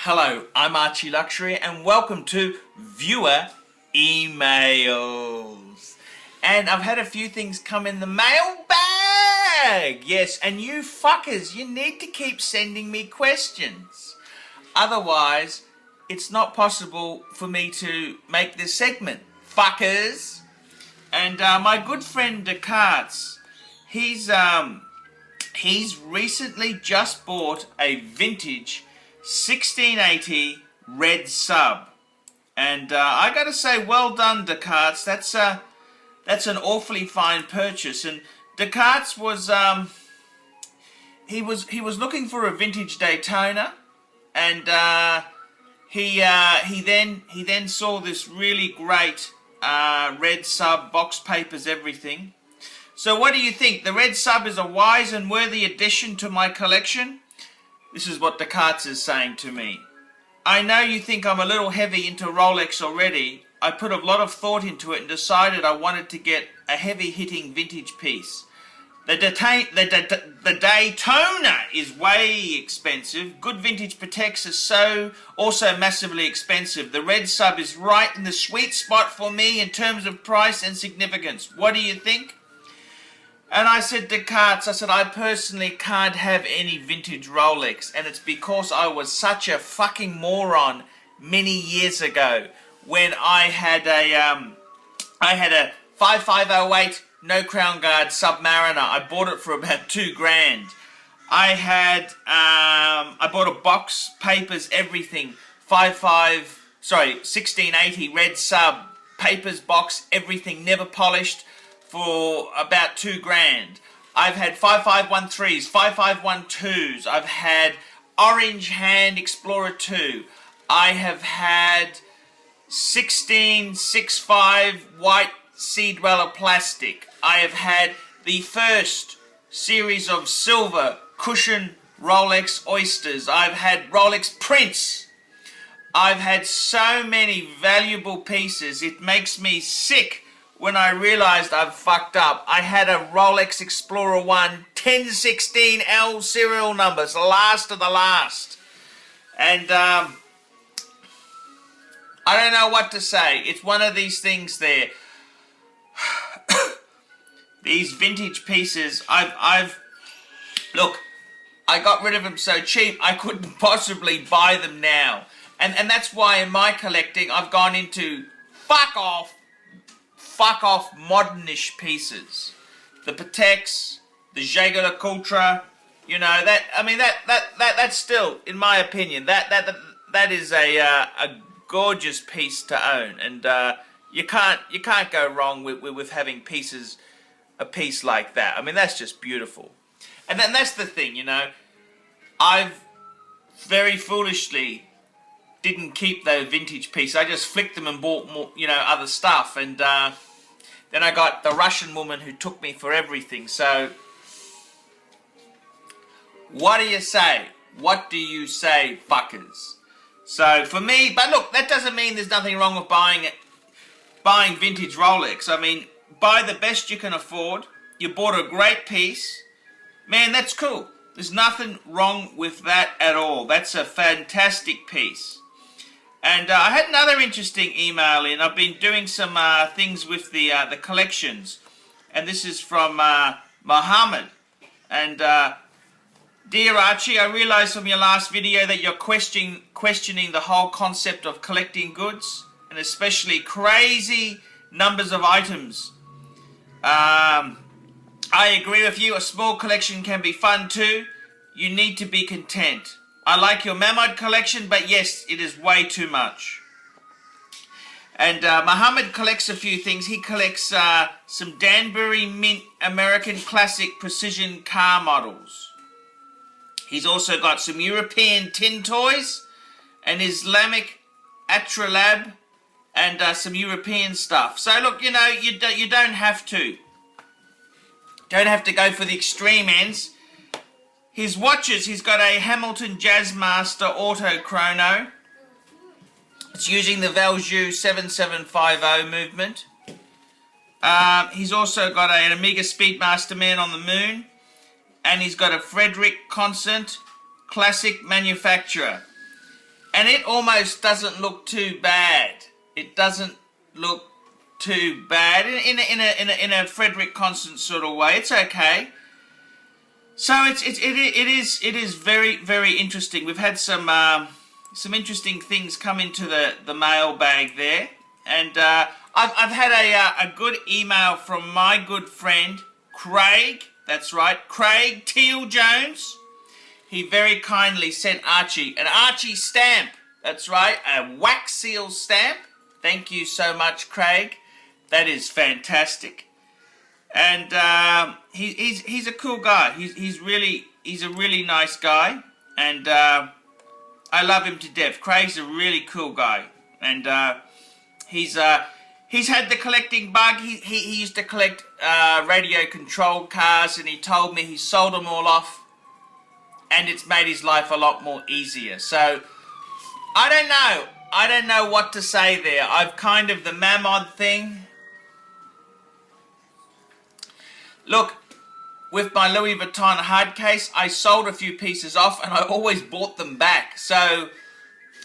Hello, I'm Archie Luxury and welcome to Viewer Emails. And I've had a few things come in the mail bag. Yes, and you fuckers, you need to keep sending me questions. Otherwise, it's not possible for me to make this segment. Fuckers. And my good friend Descartes, he's recently just bought a vintage 1680 red sub, and I gotta say, well done, Descartes. That's an awfully fine purchase. And Descartes was he was looking for a vintage Daytona, and he then saw this really great red sub, box papers, everything. So what do you think? The red sub is a wise and worthy addition to my collection? This is what Descartes is saying to me. I know you think I'm a little heavy into Rolex already. I put a lot of thought into it and decided I wanted to get a heavy-hitting vintage piece. The Daytona is way expensive. Good vintage Pateks are also massively expensive. The red sub is right in the sweet spot for me in terms of price and significance. What do you think? And I said, Descartes, I personally can't have any vintage Rolex, and it's because I was such a fucking moron many years ago when I had a 5508 no crown guard Submariner. I bought it for about $2,000. I bought a box, papers, everything. 1680 red sub, papers, box, everything, never polished, for about $2,000. I've had 5513s, 5512s. I've had Orange Hand Explorer 2. I have had 1665 white Sea Dweller plastic. I have had the first series of silver cushion Rolex Oysters. I've had Rolex Prince. I've had so many valuable pieces. It makes me sick when I realized I've fucked up. I had a Rolex Explorer 1 1016L serial numbers, last of the last. And I don't know what to say. It's one of these things there. These vintage pieces, look, I got rid of them so cheap I couldn't possibly buy them now. And that's why in my collecting I've gone into fuck off modernish pieces. The Pateks, the Jaeger LeCoultre, you know, that's still, in my opinion, that is a gorgeous piece to own, and you can't go wrong with having a piece like that. I mean, that's just beautiful. And then that's the thing, you know, I've very foolishly didn't keep those vintage pieces. I just flicked them and bought more, you know, other stuff. And then I got the Russian woman who took me for everything. So what do you say? What do you say, fuckers? So for me, but look, that doesn't mean there's nothing wrong with buying vintage Rolex. I mean, buy the best you can afford. You bought a great piece. Man, that's cool. There's nothing wrong with that at all. That's a fantastic piece. And I had another interesting email in. I've been doing some things with the collections. And this is from Mohammed. And dear Archie, I realised from your last video that you're questioning the whole concept of collecting goods, and especially crazy numbers of items. I agree with you. A small collection can be fun too. You need to be content. I like your Mammoth collection, but yes, it is way too much. And Mohammed collects a few things. He collects some Danbury Mint American Classic Precision car models. He's also got some European tin toys, an Islamic Astrolabe, and some European stuff. So look, you know, you don't have to. Don't have to go for the extreme ends. His watches, he's got a Hamilton Jazzmaster Auto Chrono. It's using the Valjoux 7750 movement. He's also got an Omega Speedmaster Man on the Moon. And he's got a Frederick Constant Classic Manufacturer. And it almost doesn't look too bad. It doesn't look too bad in a Frederick Constant sort of way. It's okay. So it is very, very interesting. We've had some interesting things come into the mailbag there, and I've had a good email from my good friend Craig. That's right, Craig Teal Jones. He very kindly sent Archie an Archie stamp. That's right, a wax seal stamp. Thank you so much, Craig. That is fantastic. And he's a cool guy. He's a really nice guy, and I love him to death. Craig's a really cool guy, and he's had the collecting bug. He used to collect radio controlled cars, and he told me he sold them all off, and it's made his life a lot more easier. So I don't know what to say there. I've kind of the Mammoth thing. Look, with my Louis Vuitton hard case, I sold a few pieces off and I always bought them back. So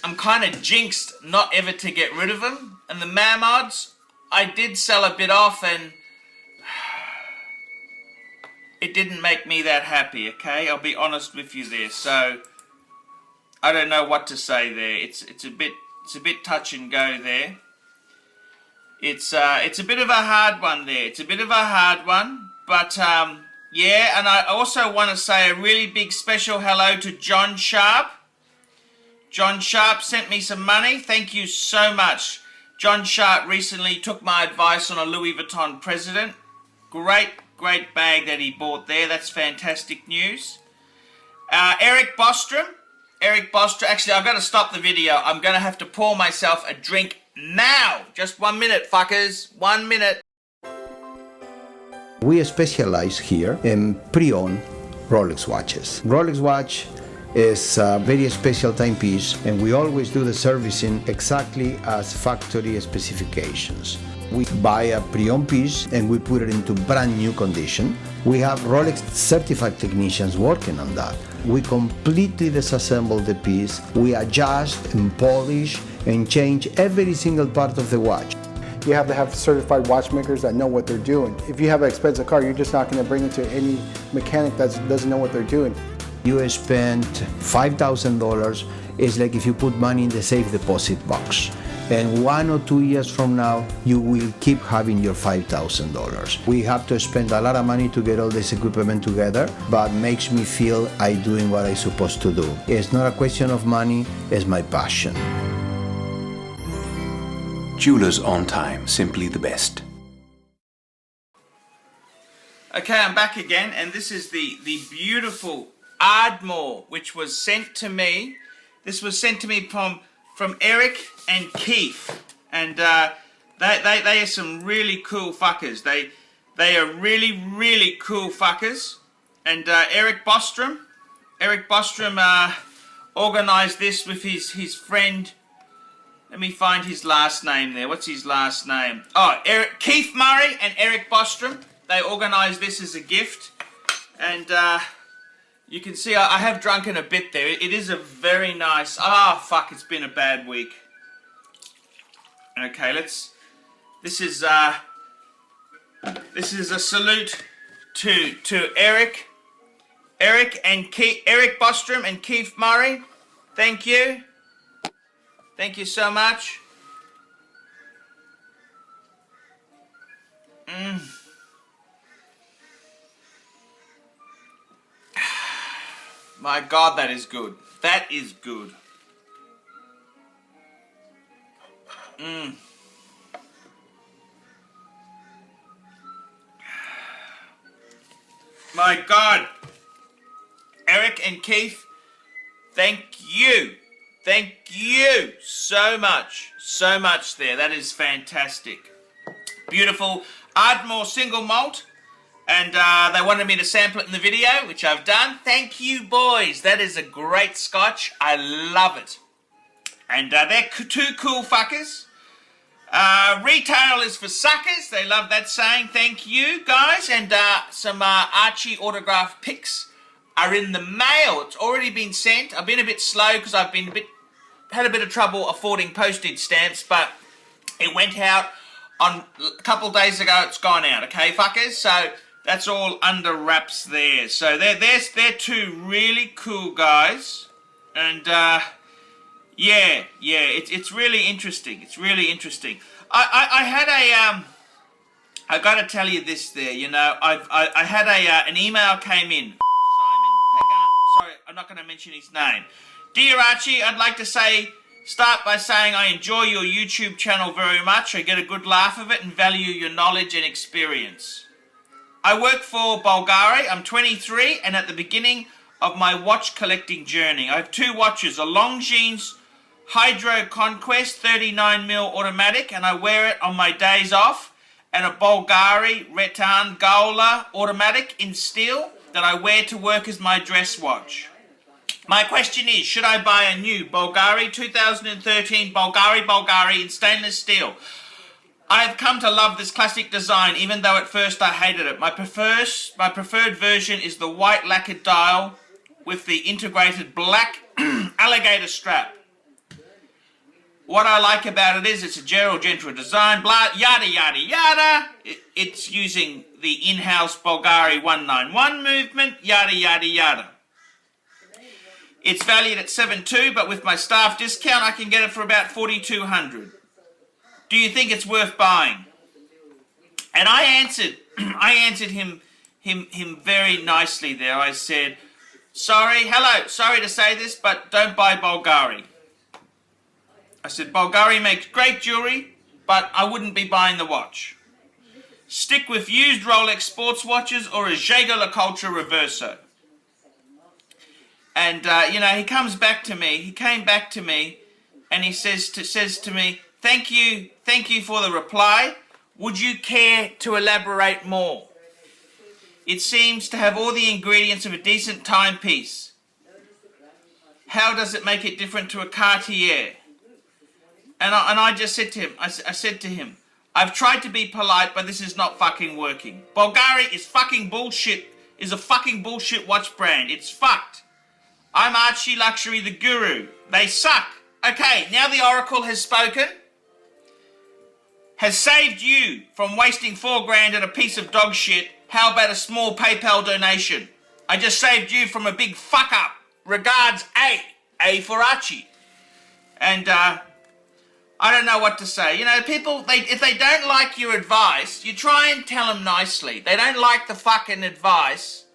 I'm kind of jinxed not ever to get rid of them. And the Mammoths, I did sell a bit off, and it didn't make me that happy, okay? I'll be honest with you there. So I don't know what to say there. It's a bit touch and go there. It's a bit of a hard one there. It's a bit of a hard one. But, yeah, and I also want to say a really big special hello to John Sharp. John Sharp sent me some money. Thank you so much. John Sharp recently took my advice on a Louis Vuitton President. Great bag that he bought there. That's fantastic news. Eric Bostrom. Actually, I've got to stop the video. I'm going to have to pour myself a drink now. Just 1 minute, fuckers. 1 minute. We specialize here in pre-owned Rolex watches. Rolex watch is a very special timepiece, and we always do the servicing exactly as factory specifications. We buy a pre-owned piece and we put it into brand new condition. We have Rolex certified technicians working on that. We completely disassemble the piece. We adjust and polish and change every single part of the watch. You have to have certified watchmakers that know what they're doing. If you have an expensive car, you're just not going to bring it to any mechanic that doesn't know what they're doing. You spend $5,000, it's like if you put money in the safe deposit box. And 1 or 2 years from now, you will keep having your $5,000. We have to spend a lot of money to get all this equipment together, but makes me feel I'm doing what I'm supposed to do. It's not a question of money, it's my passion. Jewelers on time, simply the best. Okay, I'm back again, and this is the beautiful Ardmore, which was sent to me. This was sent to me from Eric and Keith, and they are some really cool fuckers. They are really cool fuckers. And Eric Bostrom organised this with his friend. Let me find his last name there. What's his last name? Oh, Keith Murray and Eric Bostrom. They organised this as a gift. And you can see I have drunken a bit there. It is a very nice... Ah, fuck, it's been a bad week. Okay, this is a salute to Eric Bostrom and Keith Murray. Thank you. Thank you so much. My God, that is good. That is good. My God. Eric and Keith, thank you. Thank you so much there. That is fantastic. Beautiful Ardmore single malt. And they wanted me to sample it in the video, which I've done. Thank you, boys. That is a great Scotch. I love it. And they're two cool fuckers. Retail is for suckers. They love that saying. Thank you, guys. And some Archie autograph pics are in the mail. It's already been sent. I've been a bit slow because I've been a bit had a bit of trouble affording postage stamps, but it went out on a couple of days ago. It's gone out, okay, fuckers? So that's all under wraps there. So they're two really cool guys, and yeah, it's really interesting. It's really interesting. I had a I got to tell you this there. You know, I had an email came in from Simon Pega. Sorry, I'm not going to mention his name. Dear Archie, I'd like to start by saying I enjoy your YouTube channel very much. I get a good laugh of it and value your knowledge and experience. I work for Bulgari. I'm 23 and at the beginning of my watch collecting journey. I have two watches, a Longines Hydro Conquest 39mm automatic, and I wear it on my days off, and a Bulgari Retan Gola automatic in steel that I wear to work as my dress watch. My question is, should I buy a new Bulgari 2013 Bulgari in stainless steel? I've come to love this classic design, even though at first I hated it. My preferred version is the white lacquered dial with the integrated black alligator strap. What I like about it is it's a Gerald Gentry design, blah, yada, yada, yada. It's using the in-house Bulgari 191 movement, yada, yada, yada. It's valued at $7,200, but with my staff discount, I can get it for about $4,200. Do you think it's worth buying? And I answered him very nicely there. I said, sorry to say this, but don't buy Bulgari. I said, Bulgari makes great jewelry, but I wouldn't be buying the watch. Stick with used Rolex sports watches or a Jaeger-LeCoultre Reverso. And, you know, he came back to me, and he says to me, thank you for the reply. Would you care to elaborate more? It seems to have all the ingredients of a decent timepiece. How does it make it different to a Cartier? And I just said to him, I said to him, I've tried to be polite, but this is not fucking working. Bulgari is fucking bullshit, is a fucking bullshit watch brand. It's fucked. I'm Archie Luxury, the guru. They suck. Okay, now the Oracle has spoken. Has saved you from wasting $4,000 at a piece of dog shit. How about a small PayPal donation? I just saved you from a big fuck up. Regards, A for Archie. And I don't know what to say. You know, people, if they don't like your advice, you try and tell them nicely. They don't like the fucking advice,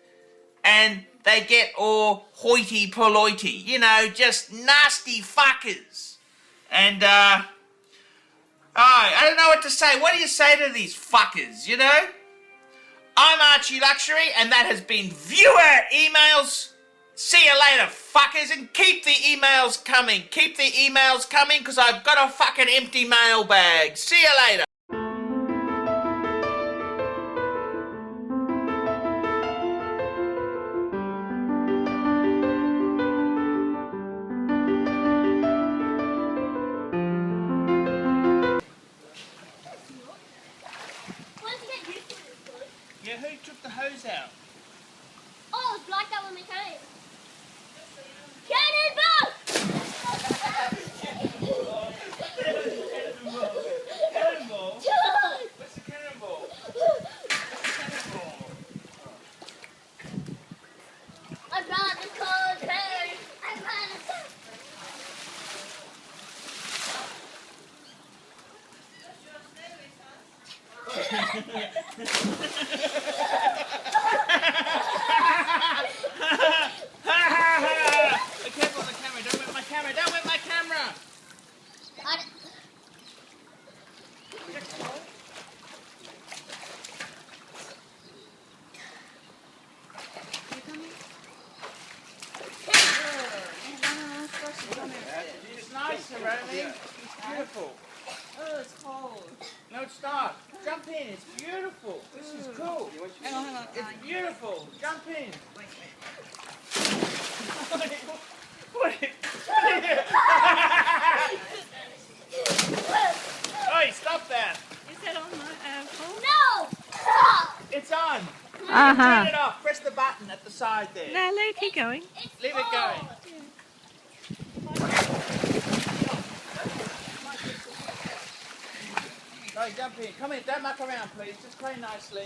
and they get all hoity-pollity. You know, just nasty fuckers. And, I don't know what to say. What do you say to these fuckers, you know? I'm Archie Luxury, and that has been viewer emails. See you later, fuckers, and keep the emails coming. Keep the emails coming, because I've got a fucking empty mailbag. See you later. Yeah, who took the hose out? Oh, it's like that when we came. Cannonball! Cannonball? George! What's the cannonball? I brought the cold bears. I brought the... Be careful on the camera. Don't whip my camera. Don't whip my camera. It's nice, Romy. It's beautiful. Oh, it's cold. No, it's not. Jump in. It's beautiful. This is cool. Hang on. It's beautiful. Jump in. Wait. Oi, stop that. Is that on my phone? No! Stop! It's on. Uh-huh. Turn it off. Press the button at the side there. No, let it keep going. It's Leave it going. cold. Alright, jump in. Come in, don't muck around, please. Just play nicely.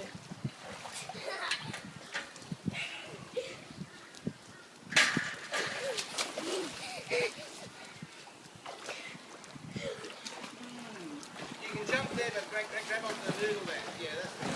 You can jump there, but grab onto the noodle there. Yeah, that's right.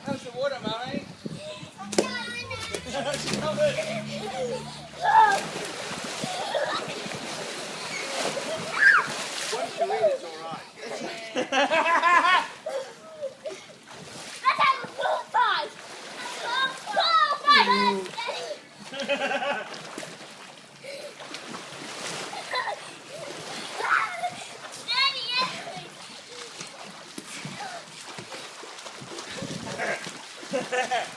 How's the water, Murray? Once you eat, it's alright. Daddy,